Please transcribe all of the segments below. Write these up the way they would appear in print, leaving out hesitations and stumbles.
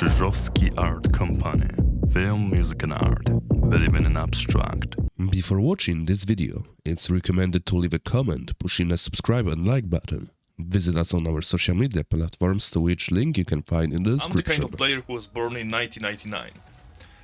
Krzyżowski Art Company. Film, music and art. Believing in abstract. Before watching this video, it's recommended to leave a comment, pushing a subscribe and like button. Visit us on our social media platforms, to which link you can find in the description. I'm the kind of player who was born in 1999.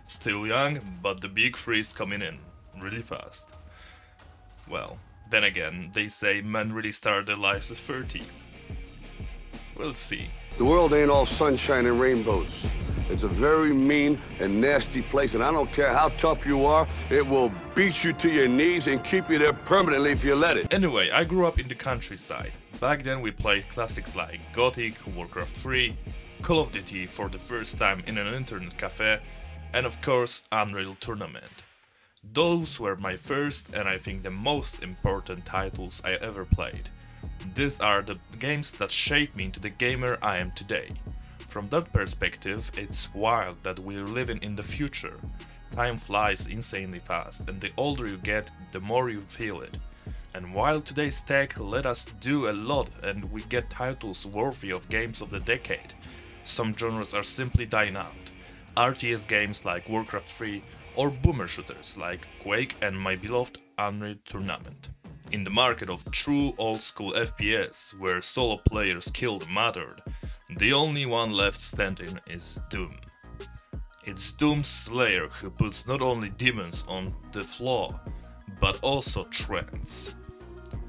Still young, but the big freeze coming in really fast. Well, then again, they say men really start their lives at 30. We'll see. The world ain't all sunshine and rainbows. It's a very mean and nasty place, and I don't care how tough you are, it will beat you to your knees and keep you there permanently if you let it. Anyway, I grew up in the countryside. Back then we played classics like Gothic, Warcraft 3, Call of Duty for the first time in an internet cafe, and of course Unreal Tournament. Those were my first and I think the most important titles I ever played. These are the games that shaped me into the gamer I am today. From that perspective, it's wild that we're living in the future. Time flies insanely fast, and the older you get, the more you feel it. And while today's tech let us do a lot and we get titles worthy of games of the decade, some genres are simply dying out. RTS games like Warcraft 3 or boomer shooters like Quake and my beloved Unreal Tournament. In the market of true old-school FPS, where solo players killed and mattered, the only one left standing is Doom. It's Doom's Slayer who puts not only demons on the floor, but also trends.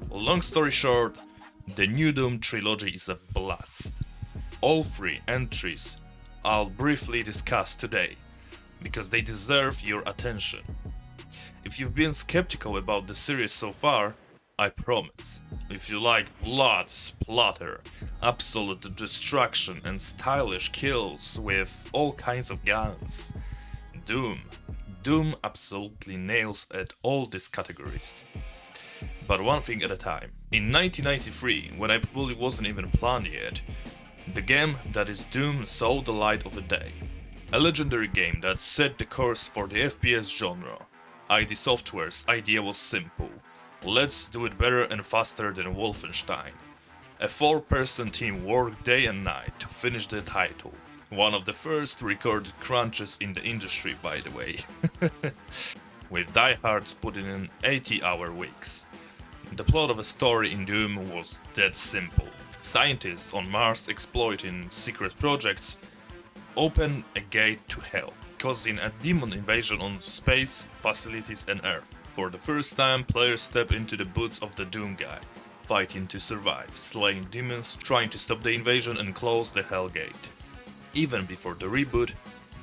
Long story short, the new Doom trilogy is a blast. All three entries I'll briefly discuss today, because they deserve your attention. If you've been skeptical about the series so far, I promise, if you like blood, splatter, absolute destruction and stylish kills with all kinds of guns, Doom absolutely nails at all these categories. But one thing at a time. In 1993, when I probably wasn't even planned yet, the game that is Doom saw the light of the day. A legendary game that set the course for the FPS genre. ID Software's idea was simple. Let's do it better and faster than Wolfenstein. A 4-person team worked day and night to finish the title. One of the first recorded crunches in the industry, by the way. With diehards putting in 80-hour weeks. The plot of a story in Doom was that simple. Scientists on Mars exploiting secret projects open a gate to hell, causing a demon invasion on space, facilities and Earth. For the first time, players step into the boots of the Doom guy, fighting to survive, slaying demons, trying to stop the invasion and close the Hell Gate. Even before the reboot,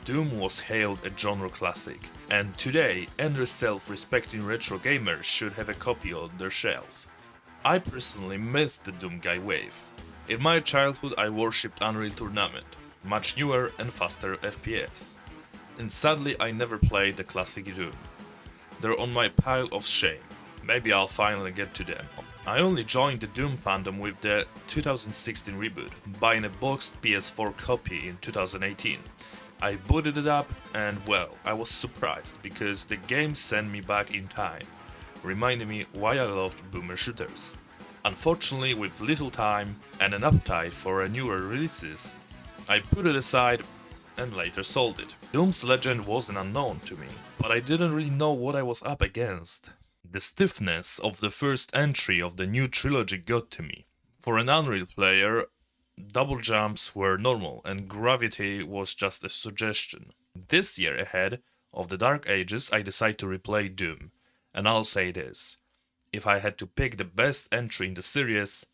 Doom was hailed a genre classic, and today any self-respecting retro gamer should have a copy on their shelf. I personally missed the Doom guy wave. In my childhood I worshipped Unreal Tournament, much newer and faster FPS. And sadly I never played the classic Doom. They're on my pile of shame. Maybe I'll finally get to them. I only joined the Doom fandom with the 2016 reboot, buying a boxed PS4 copy in 2018. I booted it up and well, I was surprised because the game sent me back in time, reminding me why I loved boomer shooters. Unfortunately, with little time and an appetite for newer releases, I put it aside and later sold it. Doom's legend wasn't unknown to me, but I didn't really know what I was up against. The stiffness of the first entry of the new trilogy got to me. For an Unreal player, double jumps were normal and gravity was just a suggestion. This year ahead of the Dark Ages, I decided to replay Doom, and I'll say this. If I had to pick the best entry in the series,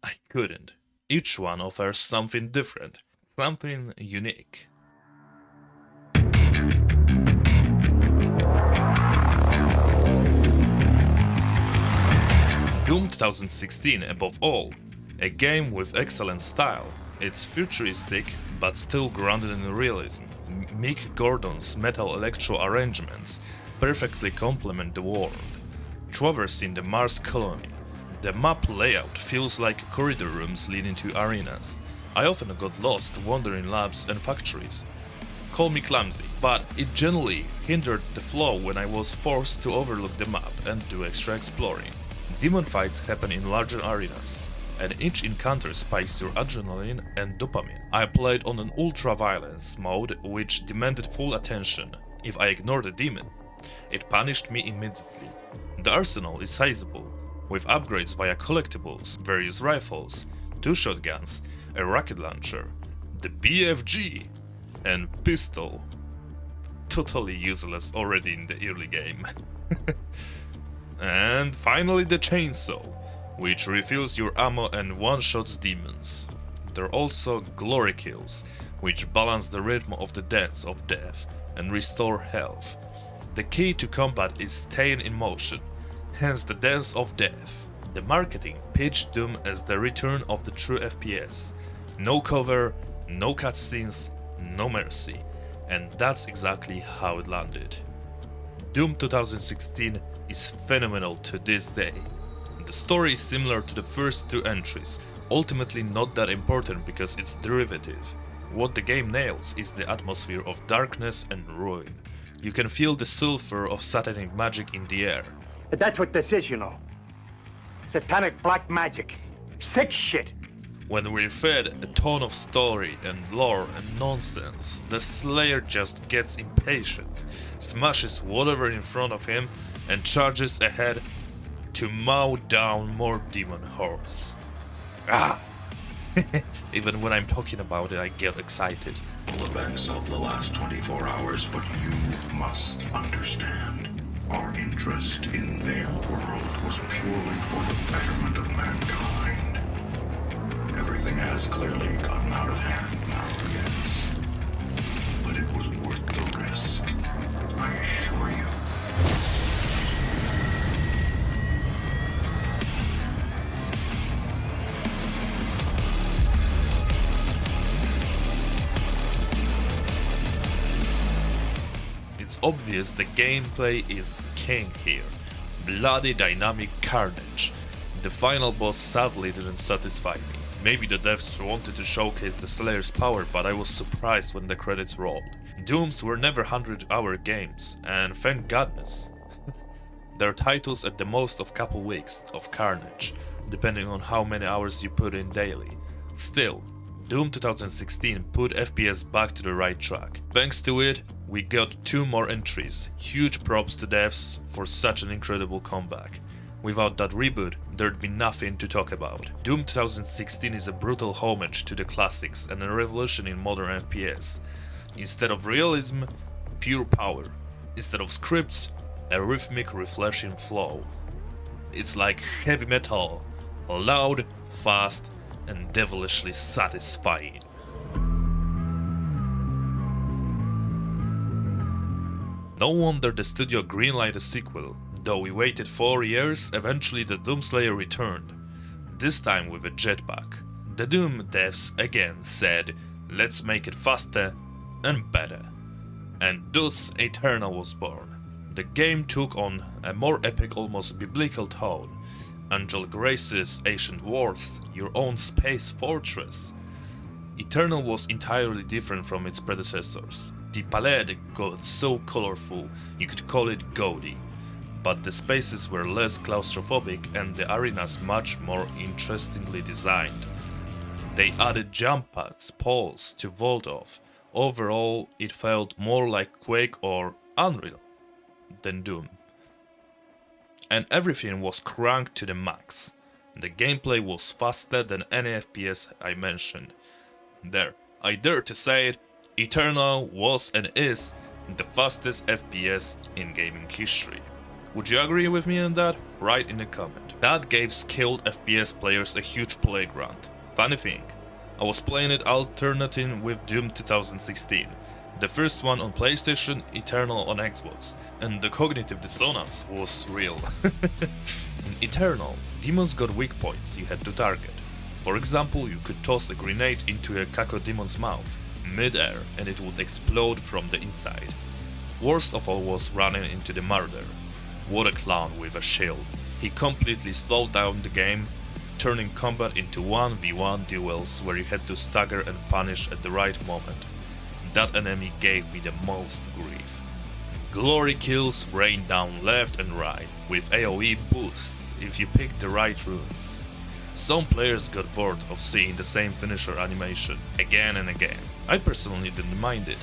I couldn't. Each one offers something different. Something unique. Doom 2016 above all, a game with excellent style. It's futuristic but still grounded in realism. Mick Gordon's metal electro arrangements perfectly complement the world. Traversing the Mars colony, the map layout feels like corridor rooms leading to arenas. I often got lost wandering labs and factories. Call me clumsy, but it generally hindered the flow when I was forced to overlook the map and do extra exploring. Demon fights happen in larger arenas. and each encounter spikes your adrenaline and dopamine. I played on an ultra-violence mode which demanded full attention. If I ignored a demon, it punished me immediately. The arsenal is sizable, with upgrades via collectibles, various rifles, 2 shotguns, a rocket launcher, the BFG, and pistol. Totally useless already in the early game. And finally the chainsaw, which refills your ammo and one-shots demons. There are also glory kills, which balance the rhythm of the dance of death and restore health. The key to combat is staying in motion, hence the dance of death. The marketing pitched Doom as the return of the true FPS. No cover, no cutscenes, no mercy. And that's exactly how it landed. Doom 2016 is phenomenal to this day. The story is similar to the first 2 entries, ultimately not that important because it's derivative. What the game nails is the atmosphere of darkness and ruin. You can feel the sulfur of satanic magic in the air. But that's what this is, you know. Satanic black magic. Sick shit. When we're fed a ton of story and lore and nonsense, the Slayer just gets impatient, smashes whatever in front of him, and charges ahead to mow down more demon hordes. Ah! Even when I'm talking about it, I get excited. Events of the last 24 hours, but you must understand. Our interest in their world was purely for the betterment of mankind. Everything has clearly gotten out of hand now, yes. But it was worth the risk, I assure you. It's obvious the gameplay is king here. Bloody dynamic carnage. The final boss sadly didn't satisfy me. Maybe the devs wanted to showcase the Slayer's power, but I was surprised when the credits rolled. Dooms were never 100-hour games, and thank goodness. They're titles at the most of couple weeks of carnage, depending on how many hours you put in daily. Still, Doom 2016 put FPS back to the right track. Thanks to it, we got 2 more entries. Huge props to devs for such an incredible comeback. Without that reboot, there'd be nothing to talk about. Doom 2016 is a brutal homage to the classics and a revolution in modern FPS. Instead of realism, pure power. Instead of scripts, a rhythmic, refreshing flow. It's like heavy metal, loud, fast, and devilishly satisfying. No wonder the studio greenlighted a sequel. Though we waited 4 years, eventually the Doomslayer returned, this time with a jetpack. The Doom devs again said, let's make it faster and better. And thus Eternal was born. The game took on a more epic, almost biblical tone. Angel Grace's Ancient Wars, your own space fortress. Eternal was entirely different from its predecessors. The palette got so colorful, you could call it gaudy. But the spaces were less claustrophobic and the arenas much more interestingly designed. They added jump pads, poles to vault off. Overall, it felt more like Quake or Unreal than Doom. And everything was cranked to the max. The gameplay was faster than any FPS I mentioned. There, I dare to say it, Eternal was and is the fastest FPS in gaming history. Would you agree with me on that? Write in the comment. That gave skilled FPS players a huge playground. Funny thing, I was playing it alternating with Doom 2016. The first one on PlayStation, Eternal on Xbox, and the cognitive dissonance was real. In Eternal, demons got weak points you had to target. For example, you could toss a grenade into a Cacodemon's mouth, mid-air, and it would explode from the inside. Worst of all was running into the Martyr. What a clown with a shield. He completely slowed down the game, turning combat into 1v1 duels where you had to stagger and punish at the right moment. That enemy gave me the most grief. Glory kills rained down left and right, with AoE boosts if you picked the right runes. Some players got bored of seeing the same finisher animation again and again. I personally didn't mind it.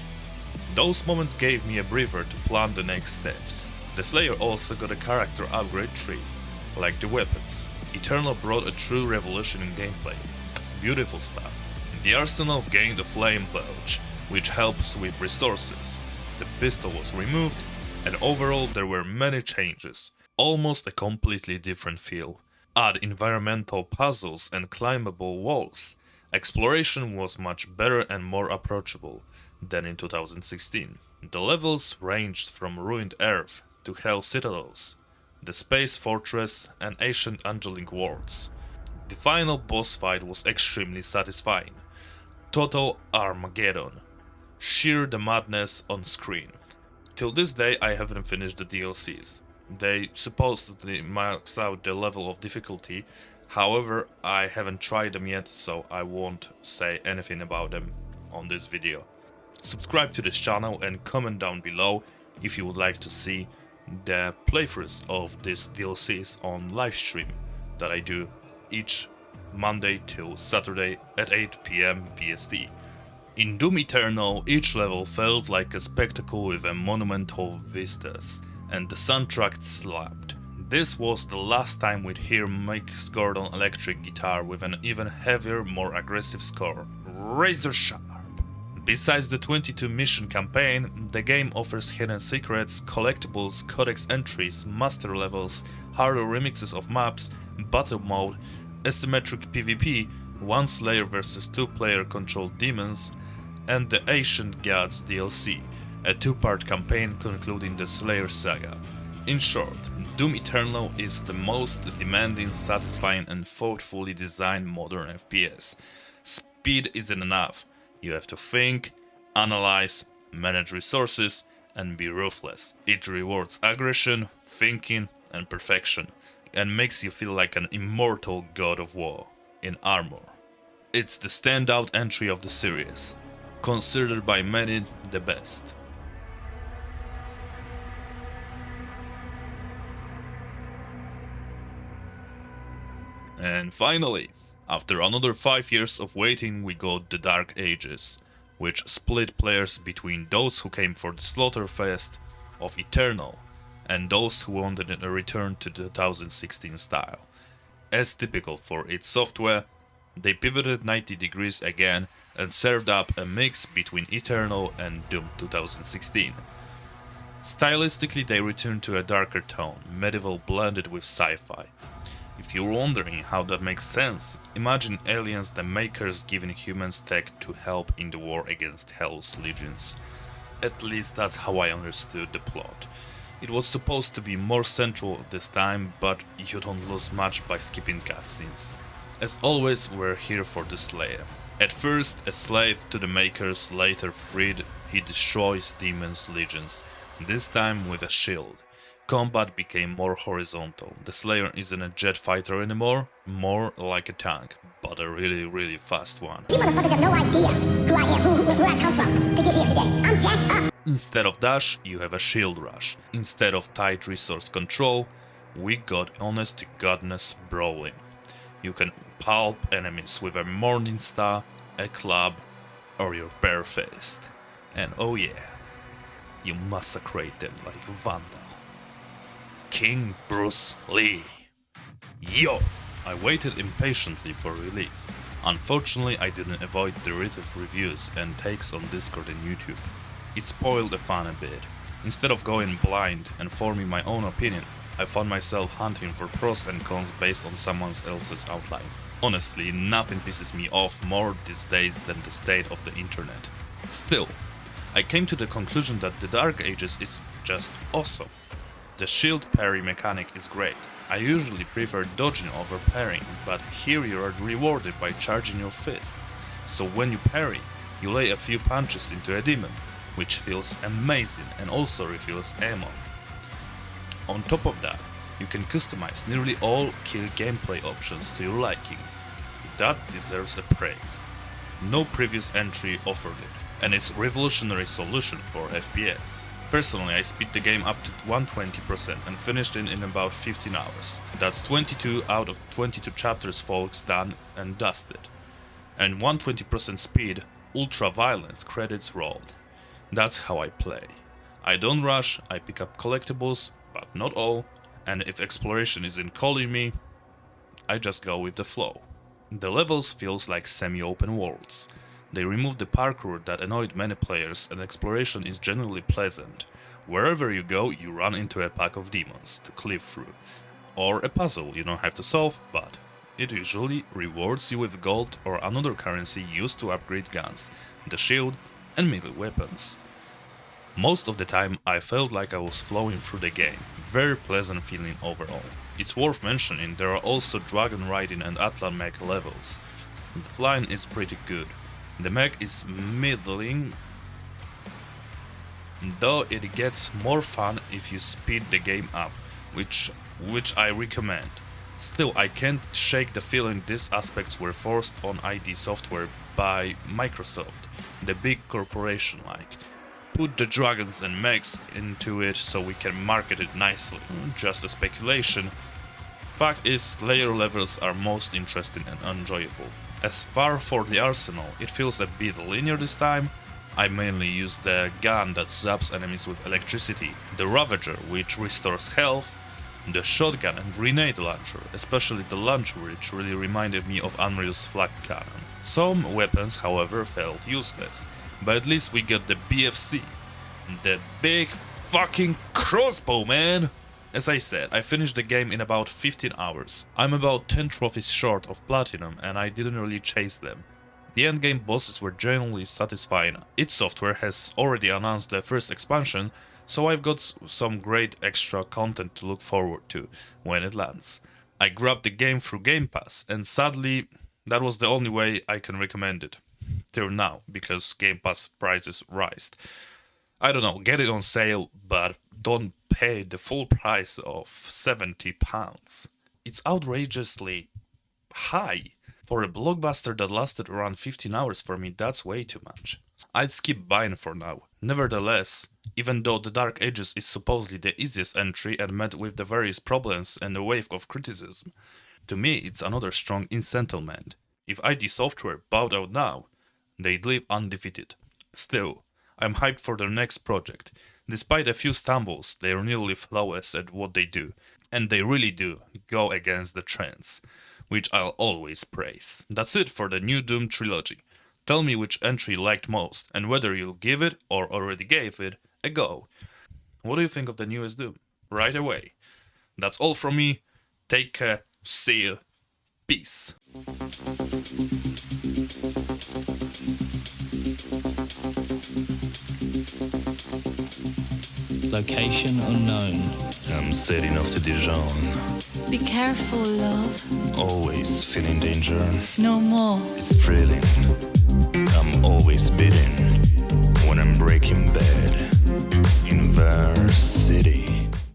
Those moments gave me a breather to plan the next steps. The Slayer also got a character upgrade tree, like the weapons. Eternal brought a true revolution in gameplay. Beautiful stuff. The arsenal gained a flame pouch, which helps with resources. The pistol was removed, and overall there were many changes. Almost a completely different feel. Add environmental puzzles and climbable walls. Exploration was much better and more approachable than in 2016. The levels ranged from ruined Earth to Hell Citadels, the Space Fortress and ancient angelic worlds. The final boss fight was extremely satisfying. Total Armageddon. Sheer the madness on screen. Till this day I haven't finished the DLCs. They supposedly max out the level of difficulty, however I haven't tried them yet, so I won't say anything about them on this video. Subscribe to this channel and comment down below if you would like to see the playthroughs of these DLCs on livestream that I do each Monday till Saturday at 8 PM BST. In Doom Eternal, each level felt like a spectacle with a monumental vistas, and the soundtrack slapped. This was the last time we'd hear Mix Gordon electric guitar with an even heavier, more aggressive score. Razor sharp. Besides the 22 mission campaign, the game offers hidden secrets, collectibles, codex entries, master levels, harder remixes of maps, battle mode, asymmetric PvP, one Slayer vs 2 player controlled demons, and the Ancient Gods DLC, a 2-part campaign concluding the Slayer saga. In short, Doom Eternal is the most demanding, satisfying and thoughtfully designed modern FPS. Speed isn't enough. You have to think, analyze, manage resources, and be ruthless. It rewards aggression, thinking, and perfection, and makes you feel like an immortal god of war in armor. It's the standout entry of the series, considered by many the best. And finally, after another 5 years of waiting, we got the Dark Ages, which split players between those who came for the Slaughterfest of Eternal and those who wanted a return to the 2016 style. As typical for its software, they pivoted 90 degrees again and served up a mix between Eternal and Doom 2016. Stylistically, they returned to a darker tone, medieval blended with sci-fi. If you're wondering how that makes sense, imagine Aliens the Makers giving humans tech to help in the war against Hell's legions. At least that's how I understood the plot. It was supposed to be more central this time, but you don't lose much by skipping cutscenes. As always, we're here for the Slayer. At first a slave to the Makers, later freed, he destroys demons' legions, this time with a shield. Combat became more horizontal. The Slayer isn't a jet fighter anymore, more like a tank, but a really fast one. You motherfuckers have no idea who I am, where I come from to get here today. I'm jacked up. Instead of dash, you have a shield rush. Instead of tight resource control, we got honest to godness brawling. You can pulp enemies with a morning star, a club, or your bare fist. And oh yeah, you massacrate them like Vandal. King Bruce Lee. Yo! I waited impatiently for release. Unfortunately, I didn't avoid derivative reviews and takes on Discord and YouTube. It spoiled the fun a bit. Instead of going blind and forming my own opinion, I found myself hunting for pros and cons based on someone else's outline. Honestly, nothing pisses me off more these days than the state of the internet. Still, I came to the conclusion that the Dark Ages is just awesome. The shield parry mechanic is great. I usually prefer dodging over parrying, but here you are rewarded by charging your fist. So when you parry, you lay a few punches into a demon, which feels amazing and also refills ammo. On top of that, you can customize nearly all key gameplay options to your liking. That deserves a praise. No previous entry offered it, and it's a revolutionary solution for FPS. Personally, I speed the game up to 120% and finished it in about 15 hours. That's 22 out of 22 chapters folks done and dusted. And 120% speed, ultra violence credits rolled. That's how I play. I don't rush, I pick up collectibles, but not all, and if exploration isn't calling me, I just go with the flow. The levels feels like semi-open worlds. They remove the parkour that annoyed many players and exploration is generally pleasant. Wherever you go, you run into a pack of demons to cleave through. Or a puzzle you don't have to solve, but it usually rewards you with gold or another currency used to upgrade guns, the shield and melee weapons. Most of the time I felt like I was flowing through the game, very pleasant feeling overall. It's worth mentioning there are also dragon riding and Atlan mech levels. The flying is pretty good. The mech is middling, though it gets more fun if you speed the game up, which I recommend. Still, I can't shake the feeling these aspects were forced on ID Software by Microsoft, the big corporation like. Put the dragons and mechs into it so we can market it nicely. Just a speculation. Fact is, layer levels are most interesting and enjoyable. As far for the arsenal, it feels a bit linear this time. I mainly use the gun that zaps enemies with electricity, the Ravager which restores health, the shotgun and grenade launcher, especially the launcher which really reminded me of Unreal's flak cannon. Some weapons however felt useless, but at least we got the BFC, the big fucking crossbow, man! As I said, I finished the game in about 15 hours. I'm about 10 trophies short of platinum and I didn't really chase them. The endgame bosses were genuinely satisfying. id Software has already announced the first expansion, so I've got some great extra content to look forward to when it lands. I grabbed the game through Game Pass and sadly that was the only way I can recommend it. Till now, because Game Pass prices rised. I don't know, get it on sale, but don't pay the full price of £70. It's outrageously high. For a blockbuster that lasted around 15 hours for me, that's way too much. I'd skip buying for now. Nevertheless, even though The Dark Ages is supposedly the easiest entry and met with the various problems and a wave of criticism, to me it's another strong incentlement. If ID Software bowed out now, they'd leave undefeated. Still, I'm hyped for their next project. Despite a few stumbles, they're nearly flawless at what they do, and they really do go against the trends, which I'll always praise. That's it for the new Doom trilogy. Tell me which entry you liked most, and whether you'll give it, or already gave it, a go. What do you think of the newest Doom? Right away. That's all from me. Take care. See you. Peace. Location unknown. I'm setting off to Dijon. Be careful, love. Always feeling danger. No more. It's thrilling. I'm always bidding.